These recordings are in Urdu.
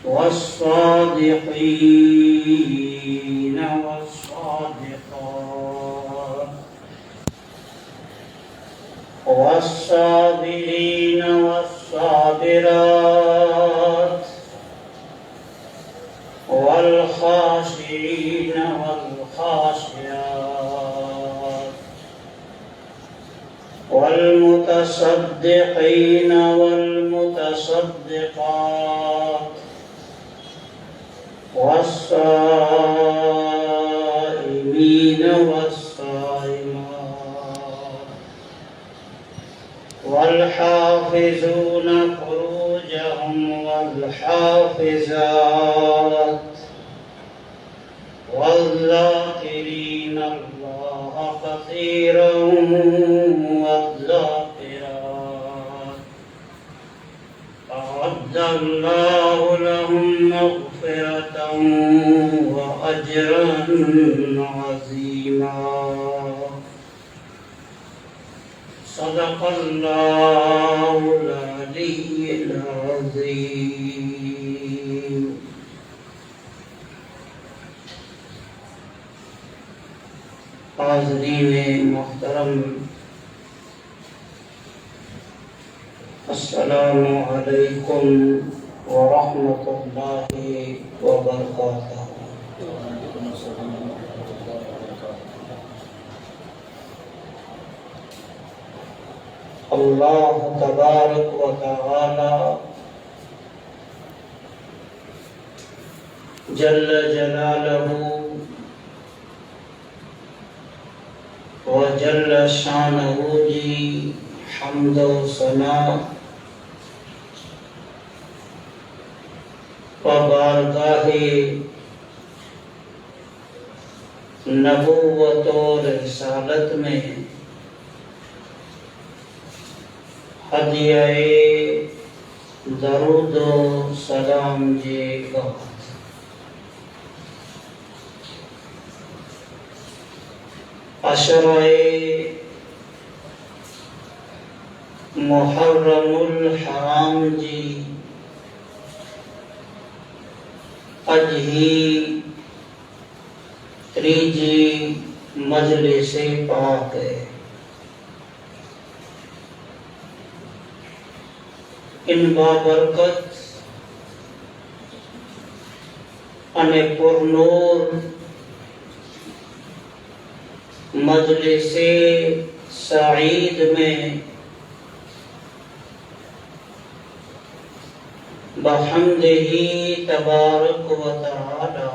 والصادقين والصادقات والصابرين والصابرات والخاشعين والخاشعات والمتصدقين والمتصدقات والصائمين والصائمات والحافظون فروجهم والحافظات والذاكرين الله كثيرا والذاكرات أعد الله لهم مغفرة وأجرا عظيما. صدق الله العلي العظيم. حاضرین محترم، السلام علیکم ورحمۃ اللہ وبرکاتہ. اللہ تبارک و تعالی جل جلالہ وجل شانہ جی حمد و ثنا و بارگاہ نبوت و رسالت میں ہدیہ درود و سلام جے گا. عشرہ محرم الحرام جی اج ہی تریجی مجلس پاک ہے. ان بابرکت ان پرنور مجلس سعید میں بحمدہ تبارک و تعالی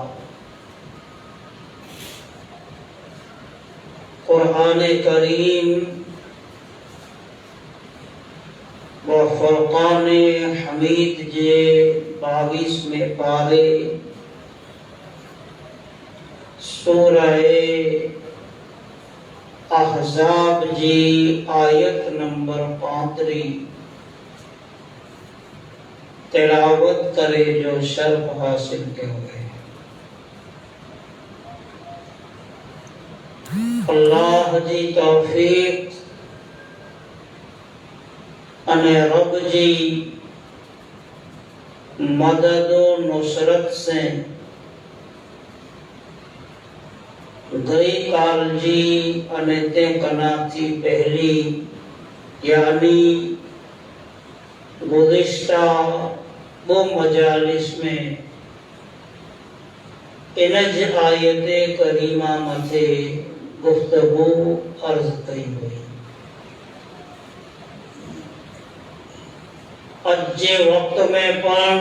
قرآن کریم و فرقان حمید جے 22 میں پارے سورہ احزاب جی آیت نمبر 35 تلاوت کرے جو شرف حاصل کے ہوئے. اللہ جی توفیق انے رب جی مدد و نصرت سے گئی کال جی انتے کنا تھی پہلی یعنی گزشتہ وہ مجالس میں انج آیت کریمہ متھے گفتگو عرض کئی ہوئی. اج وقت میں پڑھن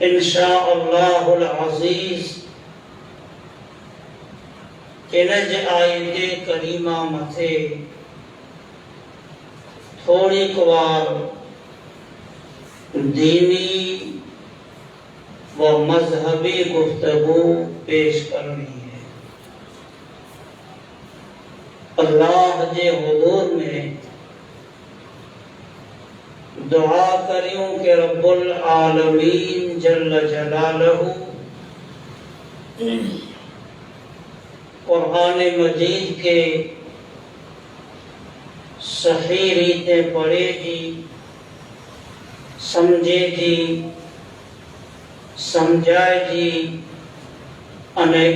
انشاءاللہ العزیز انج آیت کریمہ متھے تھوڑی کوار دینی و مذہبی گفتگو پیش کرنی ہے. اللہ جے حضور میں دعا کریوں کہ رب العالمین جل جلالہ قرآن مجید کے صحیح ریتے پڑھے گی، سمجھے جی سمجھائے جی અને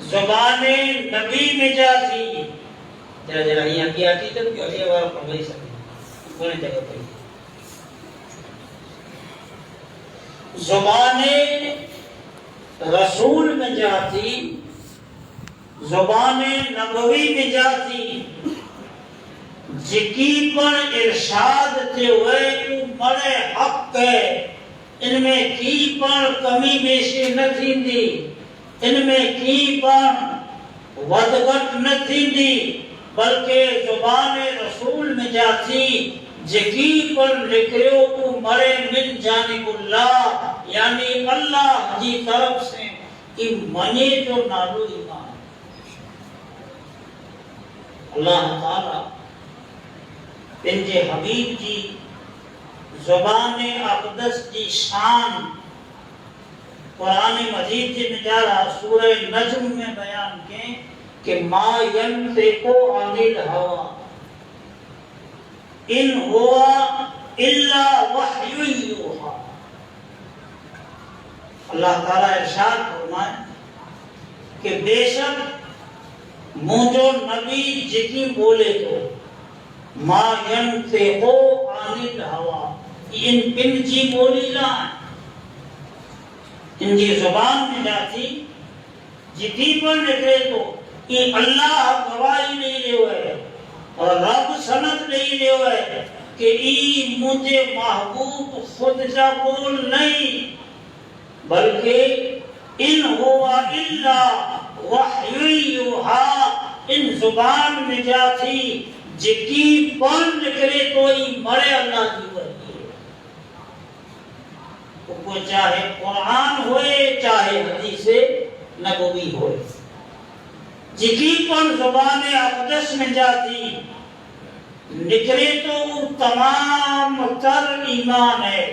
زبان نبی مجازی ذرا یہاں کی آتی تو کہ اگلی بار پڑھ نہیں سکتے کونے جگہ پہ زبان رسول مجازی زبان نبوی مجازی جکی پر ارشاد تھے ہوئے بڑے حق ہے ان میں کی پر کمی بیشی نہ تھی دی ان میں کی پر ودگت نہ تھی دی بلکہ زبان رسول میں جاتی جکی پر لکھیو کو مرے من جانب اللہ یعنی اللہ جی طرف سے کہ منی جو نالو ایمان اللہ تعالیٰ پنجے حبیب جی زبان اقدس جی شان قرآن مجید جی نجارہ سورہ نجم میں بیان کے کہ ما ینطق عن الہوا ان ہوا الا وحی یوحی اللہ تعالیٰ ارشاد فرمائے کہ بے شک مجھو نبی جکی بولے تو ما ینطق عن الہوا ان پن جی بولی لائیں ان کی زبان میں جاتی جتی پر نکلے تو کہ اللہ گواہی نہیں لے ہوئے اور رب سند نہیں لے ہوئے کہ ای مجھے محبوب خود جا بول نہیں بلکہ ان ہوا الا وحی یوحی ان زبان میں جاتی جکی پر نکلے تو ای مرے اللہ کی وحی وہ چاہے قرآن ہوئے چاہے حدیث نبوی ہوئے جکی پر زبان اقدس میں جاتی نکلے تو وہ تمام تر ایمان ہے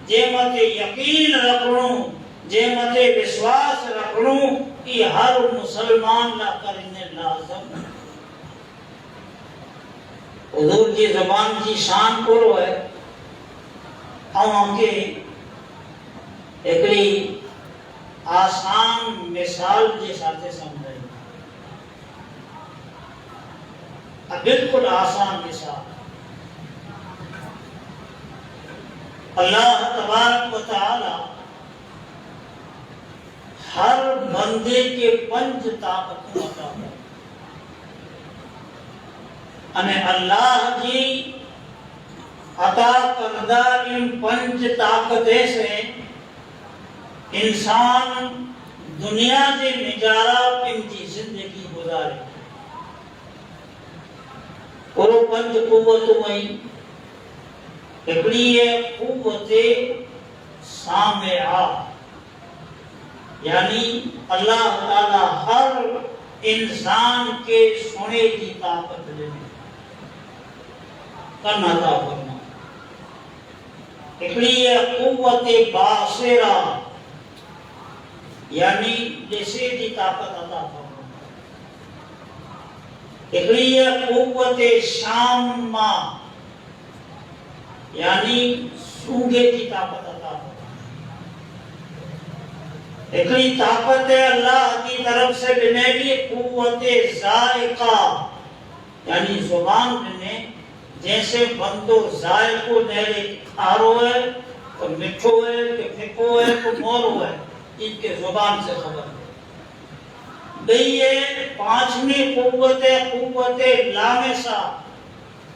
جے مت یقین رکھنوں جے مت وشواس رکھنوں کہ ہر مسلمان لا کرنے لازم حضور کی زبان کی شان کو ہے کے ایکڑی آسان مثال جے ساتھے سمجھے بالکل آسان مثال اللہ تبارک و تعالی ہر بندے کے پنج طاقتوں عطا ہے انہیں اللہ کی عطا کردہ ان پنج طاقتیں سے انسان دنیا کے نجارہ ان کی زندگی گزارے اور پنج قوتوں میں ایکڑی ہے قوت سامعہ یعنی اللہ تعالی ہر انسان کے سنے کی طاقت دینے کرنا عطا فرما ایکڑی ہے قوت باصرہ یعنی جیسے کی طاقت عطا فرما ایکڑی ہے قوت شامہ یعنی سونگے کی طاقت عطا فرما ایکڑی طاقت ہے اللہ کی طرف سے بنیادی قوت ذائقہ یعنی زبان میں جیسے بندو ذائقو دہلے کھارو ہے تو مٹھو ہے کہ پھکو ہے تو مورو ہے ان کے زبان سے خبر ہے یہ پانچویں قوت ہے قوت لامسہ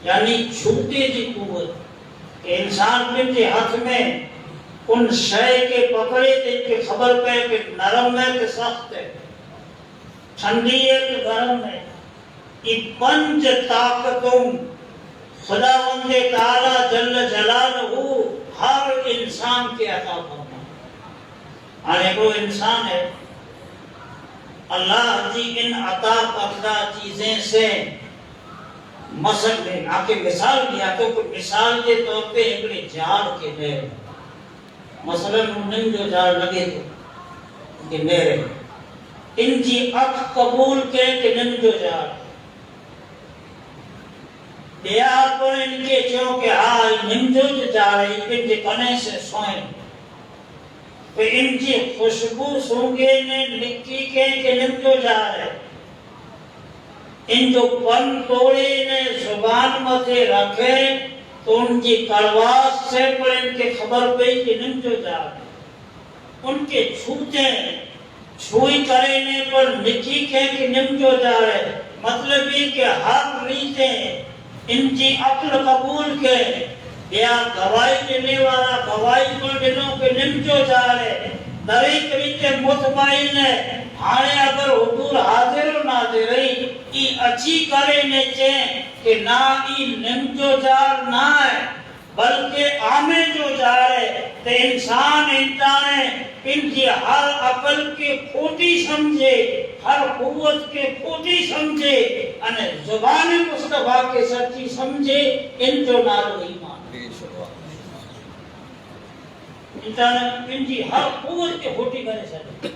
یعنی چھوٹے کی قوت کہ انسان کے ہاتھ میں ان شے کے پکڑے تھے کہ خبر پہ کہ نرم ہے کہ سخت ہے ٹھنڈی ہے کہ گرم ہے یہ پنج طاقتوں خداوند تعالی جل جلالہ ہر انسان کے عطا فرما آنے کو انسان ہے اللہ جی ان عطا کردہ چیزیں سے مثلا آکے مثال دیا تو مثال کے طور پہ ایکڑے جال کے لئے مثلا انہوں جو جال لگے تو کہ میرے ان کی اکھ قبول کے کہ نم جو جال دیا پر ان کے جو کہ نم جو جا رہی ان کے کنے سے سوئیں کہ ان کی خوشبو سونگے نے لکھی کے نم جو جا رہے ان جو پن توڑے نے زبان متے رکھے تو ان کی کڑواس سے پر ان کے خبر پہ کہ نم جو جا رہے ان کے چھوتے چھوئی کرینے پر لکھی کہ نم جو جا رہے مطلب یہ کہ ہر ریتیں ان کی عقل قبول کے یا گواہی دینے والا گواہی پر دنوں کے نم جو جا رہے دری کریتے مطمئن ہے ہانے اگر حضور حاضر و ناظر رہی ای اچھی کرے نے چاہیں کہ نہ ای نم جو جار نہ ہے بلکہ آمیں جو جا رہے تو انسان انتانے ان کی ہر عقل کے کھوٹی سمجھے ہر قوت کے کھوٹی سمجھے انہیں زبان مصطفیٰ کے سچی سمجھے ان جو نالو ایمان انتانے ان کی ہر قوت کے کھوٹی کرے سمجھے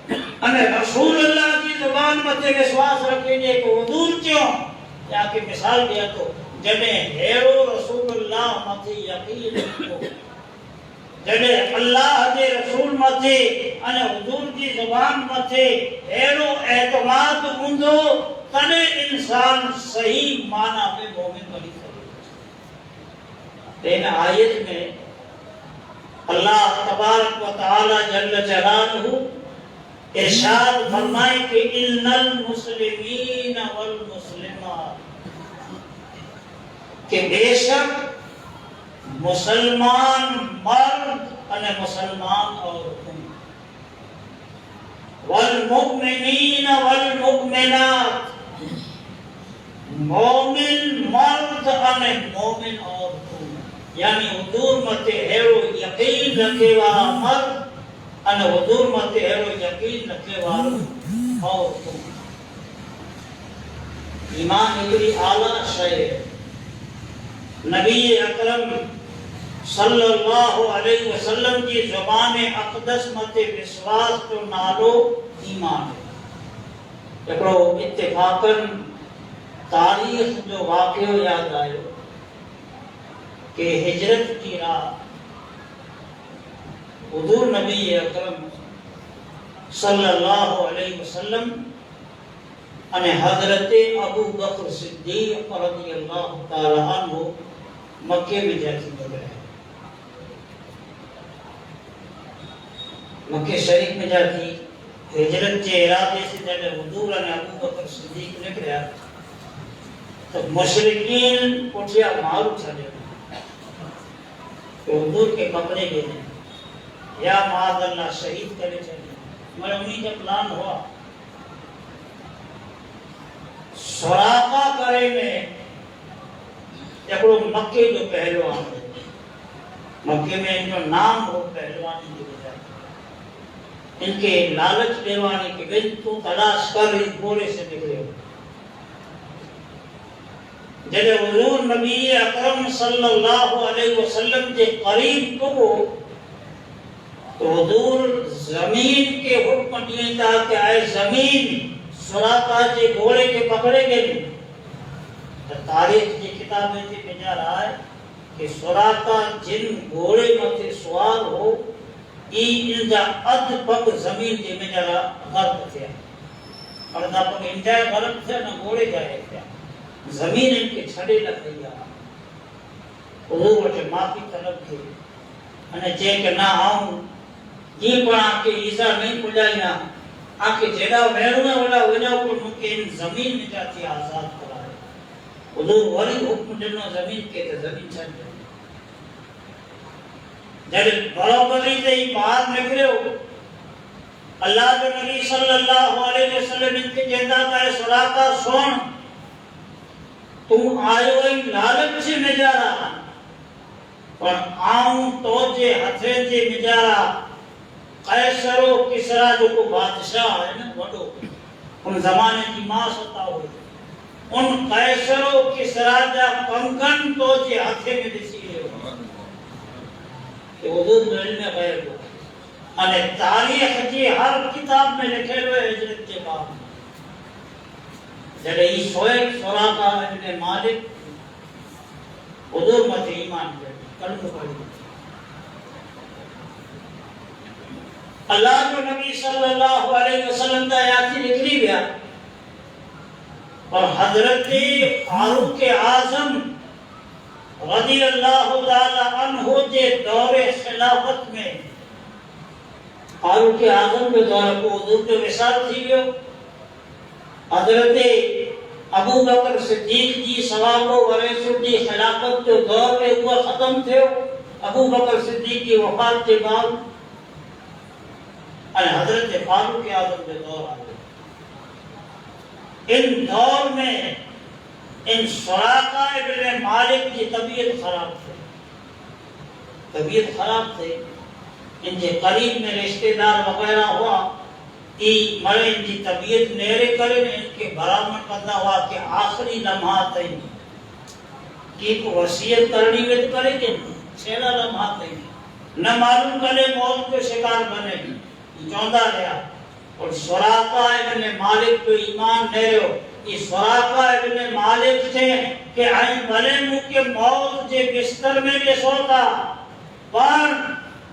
انہیں رسول اللہ کی زبان متے وشواس رکھیں گے کہ حضور کیوں یا کہ مثال دیا تو جنہیں ہیرو رسول اللہ متے یقین کو جنہیں اللہ دے رسول متے انہیں حضور کی زبان متے ہیرو اعتماد ہندو تنے انسان صحیح معنی میں مومن بنی سکے لیکن آیت میں اللہ تبارک و تعالی جل جلالہ ارشاد فرمائے کہ ان المسلمین والمسلمات کہ بے شک مسلمان مرد اور مسلمان عورتیں والمؤمنین والمؤمنات مومن مرد اور مومن عورتیں یعنی حضور متے ہیرو یقین رکھے والا مرد ان حضور متے ہیرو یقین رکھے والا عورتوں ایمان ایک اعلیٰ شے نبی اکرم صلی اللہ علیہ وسلم کی زبان اقدس متے وشواس تو نالو ایمان ہے ایکڑو اتفاقاً تاریخ جو واقعہ یاد آئے کہ ہجرت کی راہ حضور نبی اکرم صلی اللہ علیہ وسلم انہیں حضرت ابو بکر صدیق رضی اللہ تعالی عنہ مکے میں جاتی گئے مکے شریف میں جاتی ہجرت کے ارادے سے جب حضور نے ابو بکر صدیق نکلیا تو مشرکین اٹھیا مارو چلے کہ حضور کے کپڑے لے لیں یا معاذ اللہ شہید کرے چلے میرا انہی کا پلان ہوا سراقہ کرے میں ایکڑو مکے جو پہلوان ہے مکے میں ان کا نام ہو پہلوانی کی بجائے ان کے لالچ دیوانے کے بن تو تلاش کر اس بورے سے نکلے ہو جب حضور نبی اکرم صلی اللہ علیہ وسلم کے قریب تو حضور زمین کے حکم دیے تھا کہ آئے زمین سراقہ کے گھوڑے کے پکڑے گئے تاریخ کی کتابیں سے بجا رہا ہے کہ سراقہ جن گھوڑے متے سوار ہو ان جا اد پگ زمین کے میں جا غرق تھیا اور دا پگ ان جائے غرق تھیا نہ گھوڑے جائے تھیا زمین ان کے چھڑے لگ گئی حضور وٹے معافی طلب تھی انہیں چاہے کہ نہ آؤں یہ پڑھا کہ عیسیٰ نہیں پجائی نہ آکے جگہ ویرونا والا وجہ کو ان زمین میں جاتی آزاد کرا ہے حضور ولی حکم جنو زمین کے تو زمین چھڑ جائے جب برابری سے ہی باہر نکلے ہو اللہ کے نبی صلی اللہ علیہ وسلم ان کے جہدہ کا سراقہ سون تم آئے ہوئی لالچ سے مجارا پر آؤں تو جے ہتھے جے مجارا قیصر و کسرا جو کو بادشاہ ہے نا وڈو ان زمانے کی ماں ستا ہوئی ان قیصر و کسرا جا کنگن تو جے ہتھے میں دسی لے ہو کہ حضور علم غیر ہو انہیں تاریخ کی ہر کتاب میں لکھے ہوئے ہجرت کے بعد جب یہ سوئے سراقہ ابن مالک حضور مت ایمان کرے کلمہ پڑھی اللہ جو نبی صلی اللہ علیہ وسلم دا آیاتی نکلی گیا اور حضرت فاروق اعظم رضی اللہ تعالی عنہ کے دور خلافت میں فاروق اعظم کے دور کو حضور جو وصال تھی گئے حضرت ابو بکر صدیق جی صحابہ و رسول کی خلافت جو دور میں ہوا ختم تھے ابو بکر صدیق کی وفات کے بعد حضرت فاروق اعظم کے دور آ گئے. ان دور میں ان سراقہ ابن مالک کی طبیعت خراب تھے ان کے قریب میں رشتہ دار وغیرہ ہوا مرے ان کی طبیعت نیرے کرے ان کے برامن کرنا ہوا کہ آخری لمحات ہیں کی کو وصیت کرنی ویت کرے کہ چھیڑا لمحات ہیں نہ معلوم کرے موت کے شکار بنے چوندہ رہا اور سراقہ ابن مالک کو ایمان نیرے ہو یہ سراقہ ابن مالک تھے کہ آئین بھلے کے موت جے بستر میں بھی سوتا پر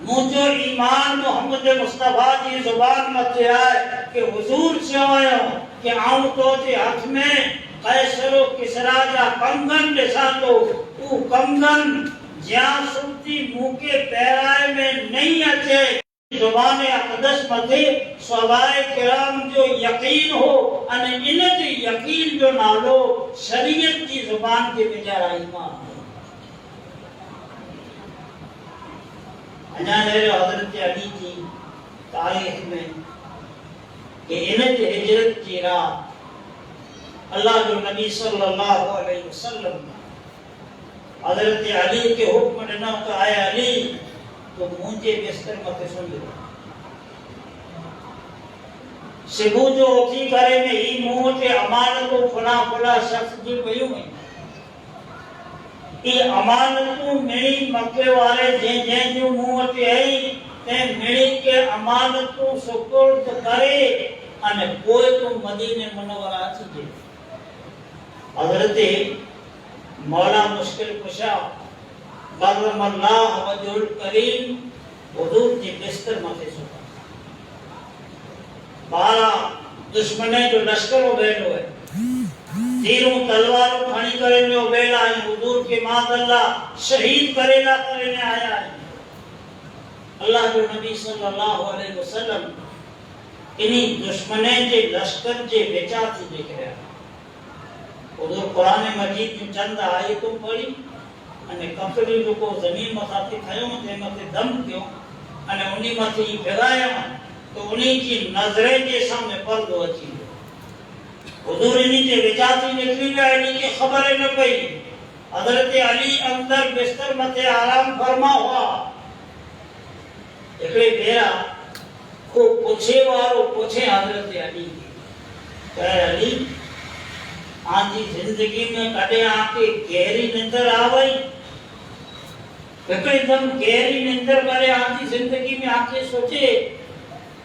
مجھو ایمان محمد مصطفیٰ جی زبان مت آئے کہ حضور سے آئے ہوں کہ آؤں تو جی ہاتھ میں قیصر و کسرا جا کنگن لسا تو وہ کنگن جہاں سنتی منہ کے پیرائے میں نہیں اچھے زبان اقدس متے صحابہ کرام جو یقین ہو انہیں انہیں یقین جو نالو شریعت کی زبان کے بجارہ ایمان حضرت علی کی تاریخ میں کہ انہیں ہجرت کی راہ اللہ جو نبی صلی اللہ علیہ وسلم حضرت علی کے حکم دینا کہ آئے علی تو مجھے بستر مت سن لے سبو جو اٹھی کرے میں ہی منہ کے امانت و فلا شخص جو گئیوں ہیں یہ امانتوں میری مکے والے جن جو منہ کے ہیں تے میری کے امانتوں سپرد کرے انہیں کوئی تو مدینہ منورہ چیزے حضرت مولا مشکل کشا کرم اللہ وجہ الکریم حضور کی بستر متے سکا بارہ دشمنے جو لشکر و بیلو ہے تیروں تلواروں کھانی کرنے و بیلا ہے حضور کے ماذ اللہ شہید کریلا کرنے آیا ہے اللہ جو نبی صلی اللہ علیہ وسلم انہی دشمنے جے لشکر جے بچا تھی دیکھ رہا حضور قرآن مجید جو چند آیتوں پڑھی انہیں کفری جو کو زمین مخاطی تھائیوں تے متے دم کیوں انہیں انہی متے ہی پھیلایا تو انہی کی نظریں کے سامنے پردو اچھی حضور انہی کے وجاتی نکلی گا انہی کی خبریں نہ پئی حضرت علی اندر بستر متے آرام فرما ہوا اکڑے بیرا کو پوچھے وارو پوچھے حضرت علی کہے علی آنجی زندگی میں کڑے آنکے گہری نندر آوائی ایک دم گہری نندر کرے آنجی زندگی میں آنکے سوچے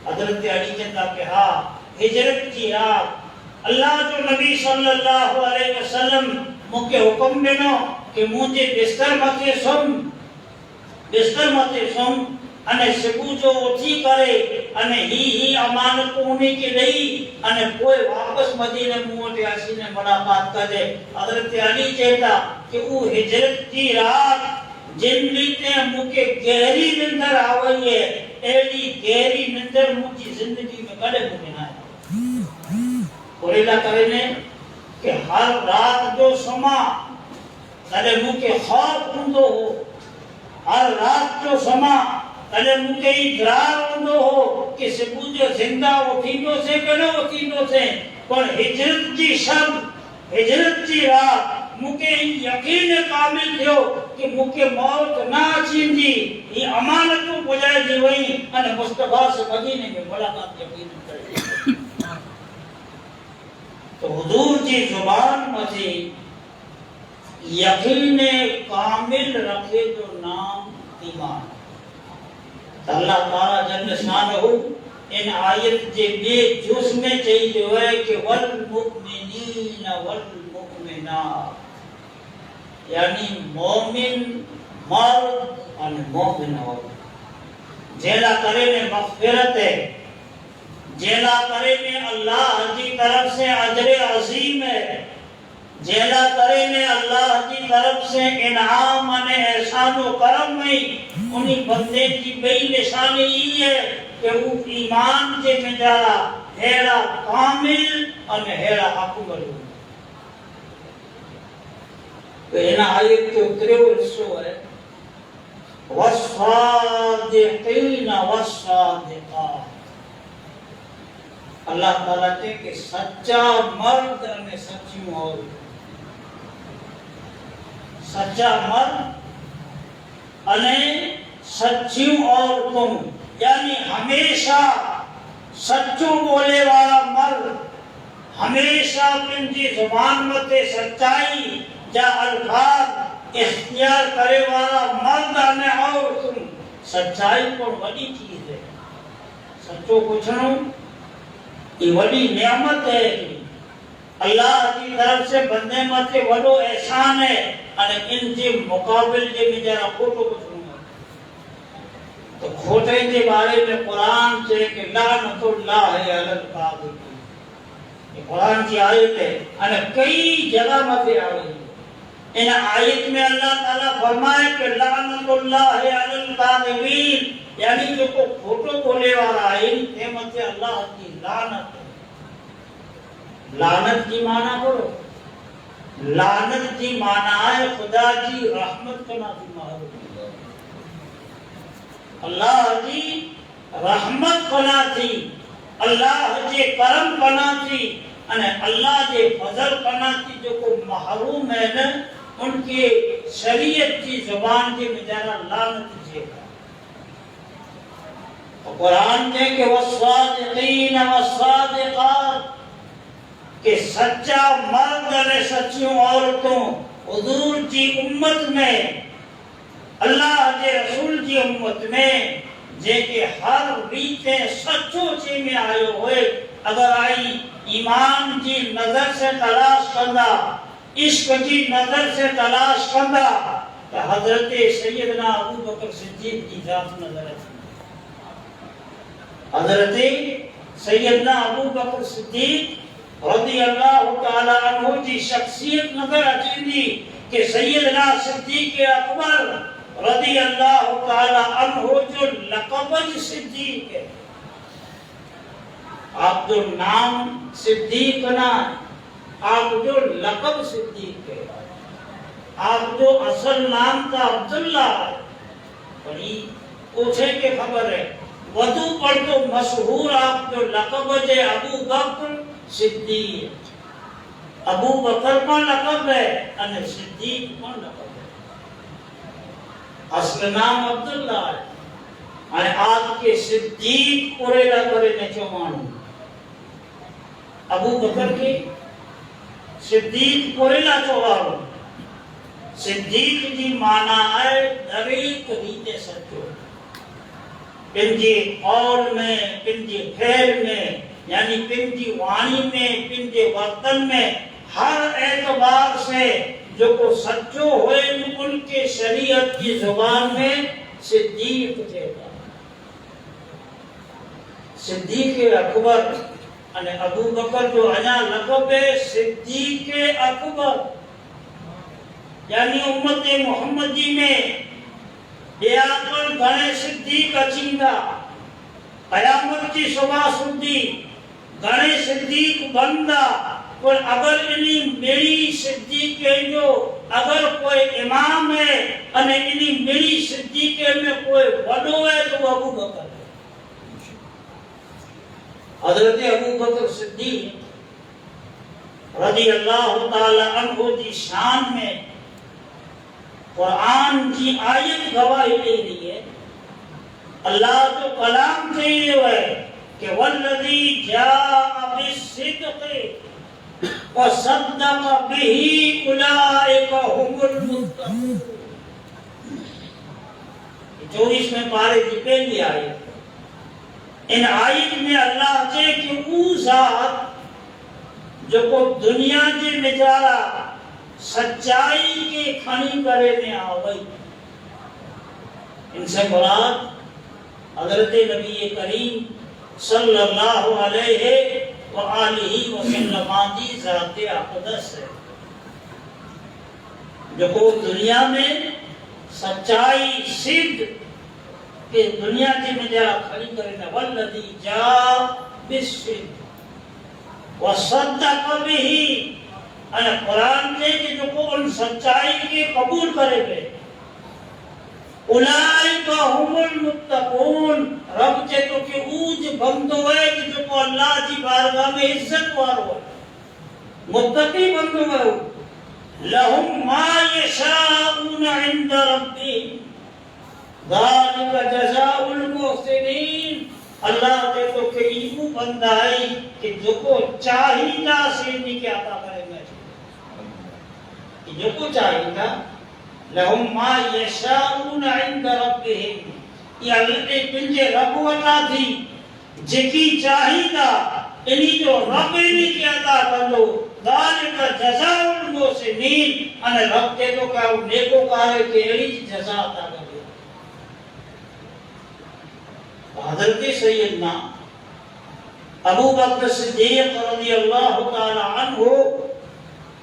حضرت علی کہتا کہ ہاں ہجرت کی رات اللہ جو نبی صلی اللہ علیہ وسلم مجھے حکم دینا کہ مجھے بستر متے سن انہیں سبو جو اٹھی کرے انہیں ہی امانت انہی کی لئی انہیں کوئی واپس مدینہ موٹے آسی نے ملاقات کر دے حضرت علی کہتا کہ وہ ہجرت کی رات جن لیتے ہیں مجھے گہری نندر آوائی ہے ایلی گہری نندر مجھے زندگی میں کڑے ممکن آئے اور اللہ کرنے کہ ہر رات جو سما کڑے مجھے خواب ہندو ہو ہر رات جو سما کڑے مجھے ادرار ہندو ہو کہ سبو جو زندہ اٹھینوں سے کڑے اٹھینوں سے پر ہجرت کی شب ہجرت کی رات مجھے یقین کامل تھیو کہ مجھے موت نہ چین دی یہ امانتوں بجائے دی ہوئی انہیں مصطفیٰ سے مدینے میں ملاقات یقین کرے تو حضور کی زبان مجھے یقین کامل رکھے جو نام ایمان اللہ تعالیٰ جل شانہ ان آیت جے بے جس میں چاہیے جو ہے کہ والمؤمنین والمؤمنات یعنی مومن مرد اور مومن عورت جیلا کرے میں مغفرت ہے، جیلا کرے میں اللہ کی طرف سے اجر عظیم ہے، جیلا کرے میں اللہ کی طرف سے انعام اور احسان و کرم میں انہی بندے کی بئی نشانی ہی ہے کہ وہ ایمان کے مجارہ ہیرا کامل اور ہیرا اکمل ہو۔ تو انہا آیت کے اترے ہوئے رسو ہے وَالصَّادِقِينَ وَالصَّادِقَاتِ، اللہ تعالیٰ کہتے کہ سچا مرد اور سچی عورت، سچا مرد اور سچی عورتوں، یعنی ہمیشہ سچوں بولے والا مرد، ہمیشہ پنجی زبان متے سچائی جا الفاظ اختیار کرے والا مرد اور عورتوں، سچائی کو بڑی چیز ہے، سچوں پوچھنوں یہ بڑی نعمت ہے، اللہ کی طرف سے بندے متے وڈو احسان ہے، اور ان کے مقابل کے میں جرا کھوٹو پوچھوں گا تو کھوٹے کے بارے میں قرآن سے کہ لعنت اللہ علی الکاذبین، یہ قرآن کی آیت ہے اور کئی جگہ متے آ رہی ہے۔ ان آیت میں اللہ تعالیٰ فرمائے کہ لعنت اللہ علی الکاذبین، یعنی جو کو کھوٹو بولے والا ہے ان قیمت اللہ کی لعنت ہے۔ لعنت کی معنی کرو، لعنت کی معنی ہے خدا کی رحمت کا نازل، اللہ کی رحمت بنا تھی، اللہ کے کرم بنا تھی، اللہ کے فضل بنا تھی، جو کو محروم ہے نا ان کے شریعت کی زبان کے مجارہ لعنت جے گا۔ قرآن نے کہ والصادقین والصادقات، کہ سچا مرد اور سچیوں عورتوں حضور کی امت میں، اللہ کے رسول کی امت میں، جے کہ ہر ریتے سچوں سے میں آئے ہوئے اگر آئی ایمان کی نظر سے تلاش کرنا، عشق کی نظر سے تلاش کرنا تو حضرت سیدنا ابو بکر صدیق کی ذات نظر آتی، حضرت سیدنا ابو بکر صدیق رضی اللہ تعالیٰ عنہ کی شخصیت نظر آتی تھی کہ سیدنا صدیق اکبر رضی اللہ تعالیٰ عنہ جو لقب صدیق ہے، آپ جو نام صدیق نہ ہے، آپ جو لقب صدیق ہے، آپ جو اصل نام کا عبداللہ ہے، بڑی پوچھے کے خبر ہے ودو پر تو مشہور آپ جو لقب ہے ابو بکر صدیق، ابو بکر کا لقب ہے اور صدیق کا لقب ہے، اصل نام عبداللہ ہے اور آپ کے صدیق پورے لقبے نے چومانو، ابو بکر کے صدیق پورے لا چومانو، صدیق جی مانا ہے دریق ریتے سچو، پن جی قول میں، پن جی پھیل میں، یعنی پن جی وانی میں، پن جی وطن میں، ہر اعتبار سے جو کو سچو ہوئے ان کے شریعت کی زبان میں صدیق کہتا، صدیق اکبر یعنی ابو بکر جو انا لقب ہے صدیق اکبر، یعنی امت محمدی میں بیاکل گھنے صدیق اچھیندا، قیامت کی صبح سندی گھنے صدیق بندہ، اور اگر انہی میری صدیق جو اگر کوئی امام ہے اور انہی میری صدیق میں کوئی وڈو ہے تو وہ ابو بکر ہے۔ حضرت ابو بکر صدیق رضی اللہ تعالی عنہ کی شان میں قرآن کی آیت گواہی دے رہی ہے، اللہ جو کلام کہے ہوئے کہ والذی جاء بالصدق وصدق به اولئک هم المتقون، 24 میں پارے کی پہلی آیت، ان آیت میں اللہ سے کہ وہ ذات جو کو دنیا کے مجارہ سچائی کے کھنی کرے میں آوئی، ان سے مراد حضرت نبی کریم صلی اللہ علیہ وآلہ وسلم دی ذات اقدس ہے جو کو دنیا میں سچائی صدق کہ دنیا کی میں جا کھڑی کرنا والذی جاء بالصدق وصدق به انا قرآن کے کہ جو کو ان سچائی کے قبول کرے گئے اولئک هم المتقون رب چے تو کہ اوج بندو ہے کہ جو کو اللہ کی بارگاہ میں عزت وارو متقی بندو ہے لهم ما يشاءون عند ربهم ذلك جزاء المحسنین اللہ دے تو کہ ایمو بندہ ہے کہ جو کو چاہیدہ سے نہیں کیا عطا کرے گا جو کو چاہیدہ لهم ما يشاءون عند ربهم یہ اللہ نے پنجے رب عطا تھی جکی چاہیدہ انہی جو رب نے کیا عطا کر دو ذالک جزاء المحسنین انا رب کے تو کہ نیکو کارے کہ ایڑی جزا عطا کر دو حضرت سیدنا ابو بکر صدیق رضی اللہ تعالی عنہ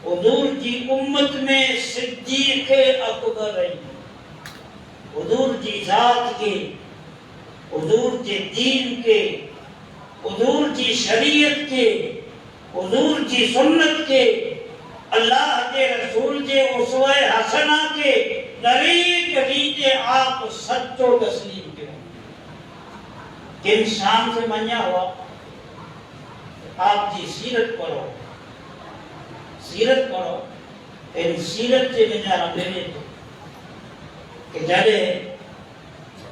حضور کی امت میں صدیق اکبر رہی حضور کی ذات کے حضور کے دین کے حضور کی شریعت کے حضور کی سنت کے اللہ کے رسول کے اسوہ حسنہ کے طریق ریتے آپ سچو تسلیم کے کن شان سے منیا ہوا آپ کی سیرت پڑھو سیرت پڑھو ان سیرت سے نجارہ ملے تو کہ جڑے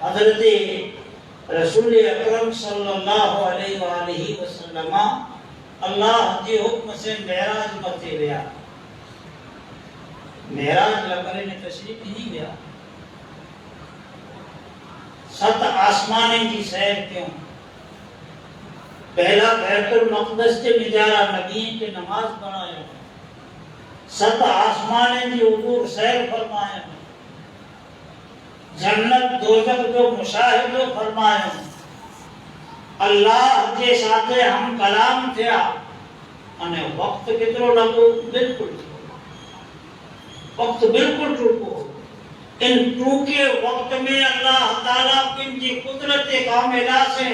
حضرت رسول اکرم صلی اللہ علیہ وآلہ وسلم اللہ کے حکم سے معراج متے گیا معراج لکرے نے تشریف نہیں گیا 7 آسمانے کی سیر کیوں پہلا بیت المقدس کے نجارہ نبی کے نماز بنایا 7 آسمانے کی حضور سیر فرمایا جنت دوزخ جو مشاہدہ فرمایا اللہ کے ساتھ ہم کلام تھیا انہیں وقت کترو لگو بالکل وقت بالکل ٹوکو ان ٹوکے وقت میں اللہ تعالیٰ ان کی قدرت کاملہ سے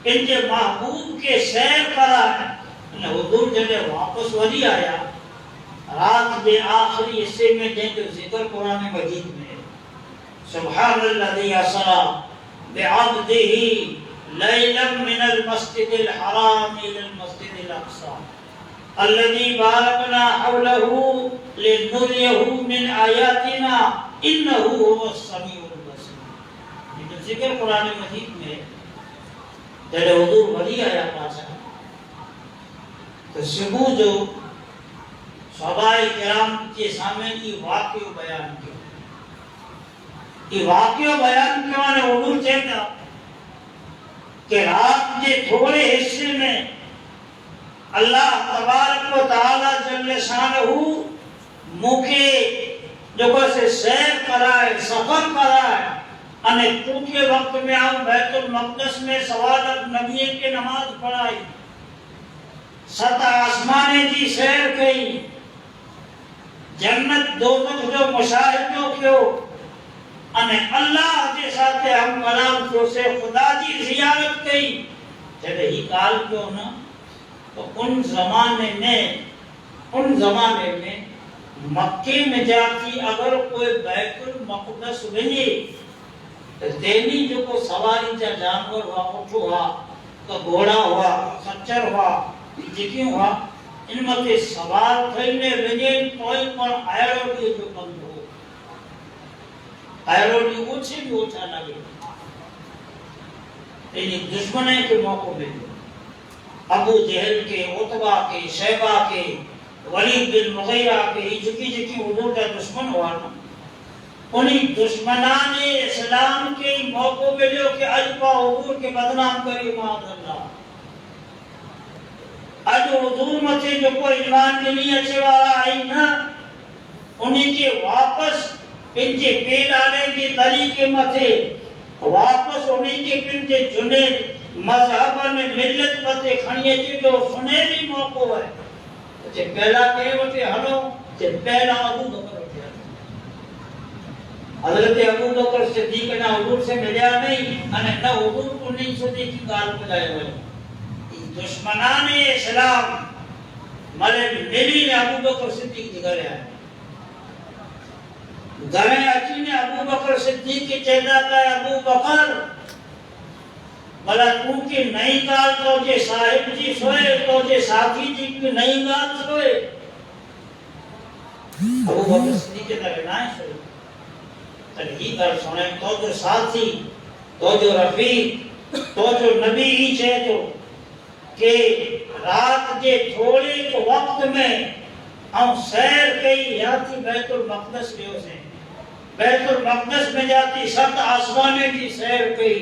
ان کے محبوب کے سیر کرا ہے انہیں حضور جلے واپس ولی آیا رات کے آخری حصے میں جن جو ذکر قرآن مجید میں سبحان الذی اسری بعبدہ لیلا من المسجد الحرام الى المسجد الاقصى الذي باركنا حوله لنريه من آياتنا انه هو السميع البصير یہ ذکر قرآن مجید میں جب حضور ولی آیا پاسا تو صبح جو صحابہ کرام کے سامنے یہ واقعہ بیان کیا یہ واقعہ بیان کیا نے حضور چاہتا کہ رات کے تھوڑے حصے میں اللہ تبارک و تعالی جل شانہ موکے جو سے سیر کرائے سفر کرائے انہیں ٹوٹے وقت میں ہم بیت المقدس میں سوالت نبی کے نماز پڑھائی 7 آسمانے کی سیر کی جنت دوزخ جو مشاہدوں کیوں انہیں اللہ کے ساتھ ہم کلام کیوں سے خدا کی زیارت کی جب ہی کال کیوں نا تو ان زمانے میں مکے میں جاتی اگر کوئی بیت المقدس بنی تو دینی جو کو سواری جا جانور ہوا اٹھو ہوا تو گھوڑا ہوا خچر ہوا جکی ہوا ان میں سوار تھینے بنی کوئی پر آئروڈی جو بند ہو آئروڈی اوچھے بھی اوچھا لگے یعنی دشمنے کے موقع میں ابو جہل کے عتبہ کے شیبہ کے ولید بن مغیرہ کے جکی حضور کا دشمن ہوا نا انہی دشمنان اسلام کے موقع میں جو کہ اجبا حضور کے بدنام کری معاذ اللہ اج حضور مجھے جو کوئی ایمان کے لیے اچھے والا آئی نا انہی کے واپس ان کے پیڑ آنے کے طریقے مجھے واپس انہیں کے پنجے جنے مذہب میں ملت پتے کھڑیے تھی جو سنہری موقع ہے جے پہلا کہ وٹے ہلو جے پہلا ابو بکر وٹے حضرت ابو بکر صدیق نہ حضور سے ملیا نہیں اور نہ حضور کو نہیں سدی کی گال بجائے ہوئے دشمنان اسلام ملے ملی نے ابو بکر صدیق کی گھرے آئے گھرے اچھی نے ابو بکر صدیق کی چہدہ کا ابو بکر بلا تو کی نئی گال تو جے صاحب جی سوئے تو جے ساتھی جی کی نئی گال سوئے ابو بکر صدیق کے طرح نہ سوئے تلہی کر سنے تو جو ساتھی تو جو رفیق تو جو نبی ہی چھے جو کہ رات کے تھوڑے کو وقت میں ہم سیر کئی جاتی بیت المقدس لیو سے بیت المقدس میں جاتی سات آسمانے کی سیر کئی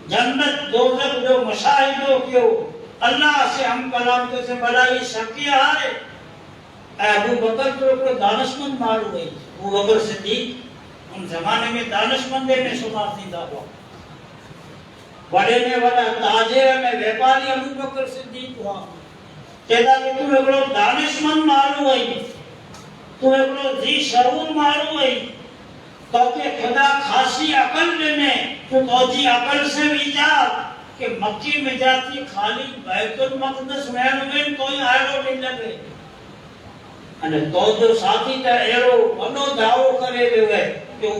جنت دوزخ جو مشاہدوں کیوں اللہ سے ہم کلام کے سے بلائی شکیہ آئے اے ابو بکر تو کو دانشمند معلوم ہوئی ابو بکر صدیق ان زمانے میں دانشمندے میں شمار دیدہ ہوا بڑے میں بڑا تاجر میں ویپاری ابو بکر صدیق ہوا کہتا کہ تم ایکڑو دانشمند معلوم ہوئی تم ایکڑو ذی شعور معلوم ہوئی تو کہ خدا خاصی عقل دینے تو توجی عقل سے ویجاد کہ مکی میں جاتی خالی بیت المقدس میں کوئی آئیرو نہیں لگے અને તો જો સાથી તા એરો વનો દાવો કરે દેવે કે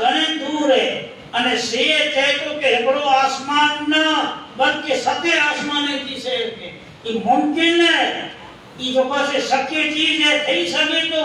ઘણે દૂર હે અને સે છે તો કે એકડો આસમાન ન બલકે સતે આસમાને થી છે કે ઈ મુમકિન હે ઈ જો પાસે શક્ય ચીજ હે થઈ શકે તો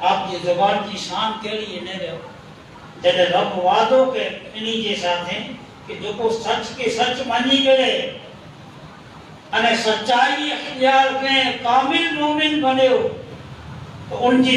آپ کی زبان کی شان کے لیے نہ رہو جب رب وعدو کے انہی کے ساتھ ہیں کہ جو کو سچ کے سچ مانی کرے અને સચ્ચાઈ અખતિયાર કે કામિલ મોમિન બન્યો તો ઉનકી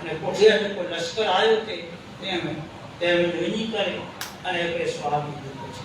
અને કોઠિયા જે કોઈ લશ્કર આવ્યો તે તેમ વિની કરે અને એક સ્વામી પૂછે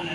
અને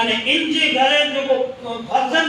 અને ઇનજે ઘરે જો ફરજન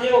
થયો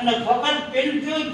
અને ફકત પિંજો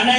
અને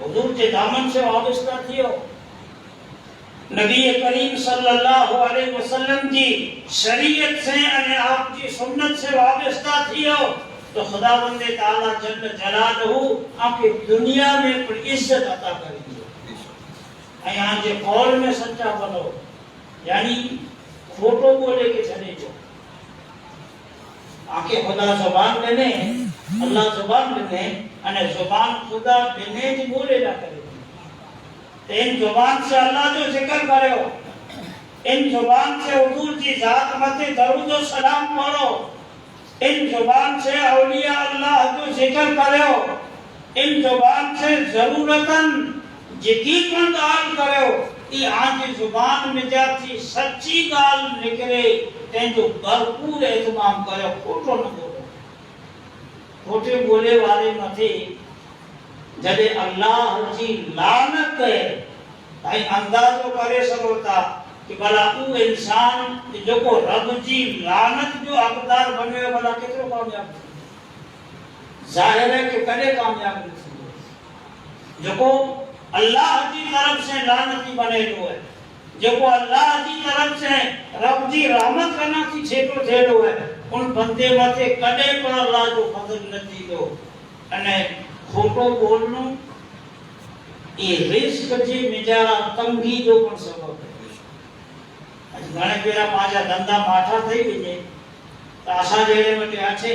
حضور کے دامن سے وابستہ تھیو، نبی کریم صلی اللہ علیہ وسلم کی شریعت سے یعنی آپ کی سنت سے وابستہ تھیو، تو خداوند تعالیٰ جل جلالہ آپ کی دنیا میں پر عزت عطا کریں گے۔ یہاں کے قول میں سچا بنو، یعنی کھوٹو بولے کے چلے جو آنکھیں خدا زبان لینے اللہ زبان لینے انہیں زبان خدا لینے جی بولے نہ کرے، ان زبان سے اللہ جو ذکر کرے ہو، ان زبان سے حضور کی ذات مت درود و سلام پڑھو، ان زبان سے اولیاء اللہ جو ذکر کرے ہو، ان زبان سے ضرورتاً یقیناً گال کرے ہو، یہ آنکھ زبان میں جاتی سچی گال نکلے تین جو بھرپور اہتمام کرے، کھوٹو نہ بولو، کھوٹے بولے والے نہ تھے جدے اللہ جی لعنت ہے بھائی اندازو کرے سکتا کہ بلا او انسان جو کو رب جی لعنت جو حقدار بنے ہوئے بلا کتنے کامیاب ظاہر ہے کہ کدے کامیاب نہیں جو کو اللہ جی طرف سے لعنتی بنے ہوئے، جو کو اللہ جی طرف سے رب جی رحمت کرنا کی چھیٹو تھیڑو ہے، ان بندے ماتے کدے پر اللہ جو فضل نتی دو انہیں کھوٹو بولنو یہ رزق جی مجارا تنگی جو پر سبب ہے۔ گھنے پیرا پانچا دندہ ماٹھا تھئی بجے تو آسا جیڑے میں تے آچھے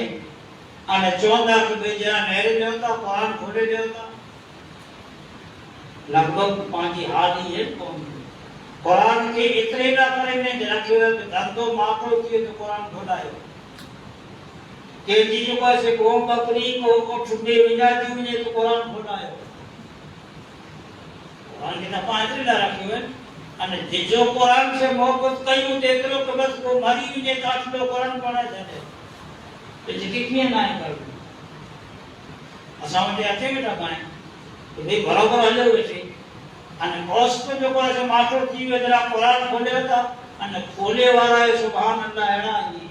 آنے چوندہ کہ بے جرا نہرے دیوتا قرآن کھولے دیوتا لگ بھگ پانچی حالی ہے قرآن کے اترے نہ کریں نے جنکے ہوئے کہ دندو ماٹھو کیے تو قرآن کھولائے کہ جی جو کیسے قوم بکری کو چھٹے بجا دی ہوئے تو قرآن کھولائے قرآن کے نفع اترے نہ رکھے ہوئے અને جو قرآن سے محبت کئی ہوں دیکھ لو کہ بس وہ مری ہوئی کاٹ لو قرآن پڑھا جاتے تو جکی کیے نہ کر لو اساں وٹے اچھے بیٹا کھائیں کہ بھئی برابر ہلے ہوئے تھے અને اوس کو جو کوئی ماٹو تھی ہوئے ذرا قرآن کھولے ہوتا અને کھولے والا ہے سبحان اللہ اڑا ہی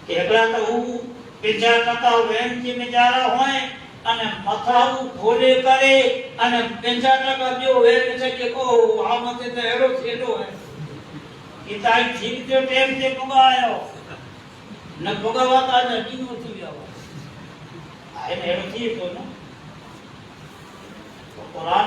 کہ اگلا تو وہ پنجا ٹکا وین کی مجارا ہوئے અને મથાવું ખોલે કરે અને પંજા ટકા જો હે છે કે કો આ મતે તો એડો થેડો હે કે તાઈ ઠીક જો ટેમ તે પગાયો ન પગાવાતા નડી નો થી આવો આ એને એડો થી તો ન તો કુરાન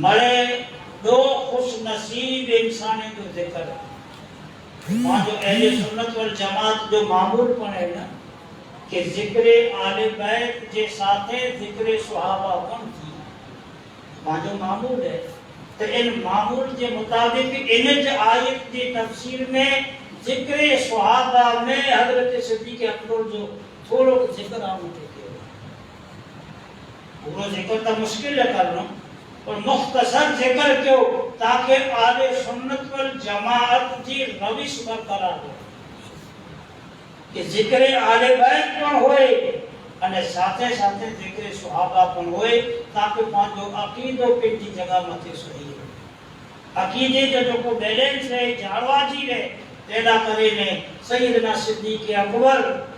ملے دو خوش نصیب انسانے جو ذکر ہے وہاں جو اہل سنت والجماعت جو معمول پن ہے نا کہ ذکر آل بیت جے ساتھے ذکر صحابہ پن تھی وہاں جو معمول ہے تو ان معمول کے مطابق ان آیت کی تفسیر میں ذکر صحابہ میں حضرت صدیق اکبر جو تھوڑو ذکر آمد ہے پورا ذکر تا مشکل ہے کرنا اور مختصر ذکر کیوں تاکہ آل سنت والجماعت کی روش برقرار ہو کہ ذکر آل بیت پر ہوئے અને સાથે સાથે ذکر صحابہ પણ હોય તાકે પાંજો અકીદો પેટી જગા મથે સહી અકીદે જો કો બેલેન્સ રહે જાળવાજી રહે તેના કરીને સૈયદના સિદ્દીક અકબર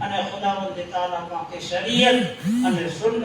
અને ખુદાવંદ તાલા પાકે શરીયત અને સુન્નત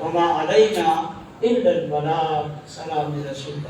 વમા અલૈના ઇલ્લલ બલાગ સલામ રસૂલ